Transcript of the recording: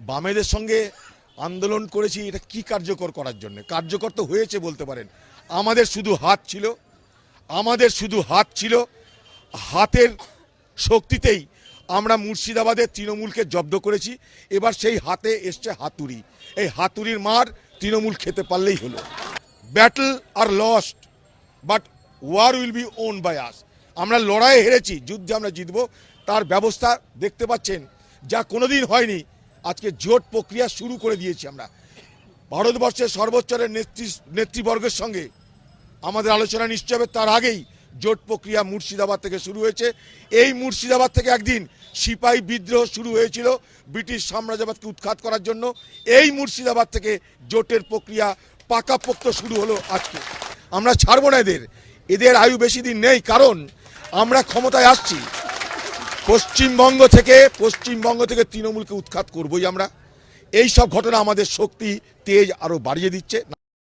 বামেদের সঙ্গে আন্দোলন করেছি, এটা কি কার্যকর করার জন্য? কার্যকর তো হয়েছে বলতে পারেন। আমাদের শুধু হাত ছিল, হাতের শক্তিতেই আমরা মুর্শিদাবাদের তৃণমূলকে জব্দ করেছি। এবার সেই হাতে এসছে হাতুড়ি, এই হাতুড়ির মার তৃণমূল খেতে পারলেই হলো। Battle are lost, but war will be won by us. আমরা লড়াইয়ে হেরেছি, যুদ্ধে আমরা জিতব, তার ব্যবস্থা দেখতে পাচ্ছেন যা কোনোদিন হয়নি। আজকে জোট প্রক্রিয়া শুরু করে দিয়েছি আমরা। ভারতবর্ষের সর্বোচ্চের নেতৃবর্গের সঙ্গে আমাদের আলোচনা নিশ্চয় হবে, তার আগেই জোট প্রক্রিয়া মুর্শিদাবাদ থেকে শুরু হয়েছে। এই মুর্শিদাবাদ থেকে একদিন সিপাহী বিদ্রোহ শুরু হয়েছিল ব্রিটিশ সাম্রাজ্যবাদকে উৎখাত করার জন্য। এই মুর্শিদাবাদ থেকে জোটের প্রক্রিয়া পাকাপোক্ত শুরু হলো আজকে। আমরা ছাড়বো না এদের আয়ু বেশি দিন নেই, কারণ আমরা ক্ষমতায় আসছি। পশ্চিমবঙ্গ থেকে তৃণমূলকে উৎখাত করবই আমরা। এই সব ঘটনা আমাদের শক্তি তেজ আরো বাড়িয়ে দিচ্ছে।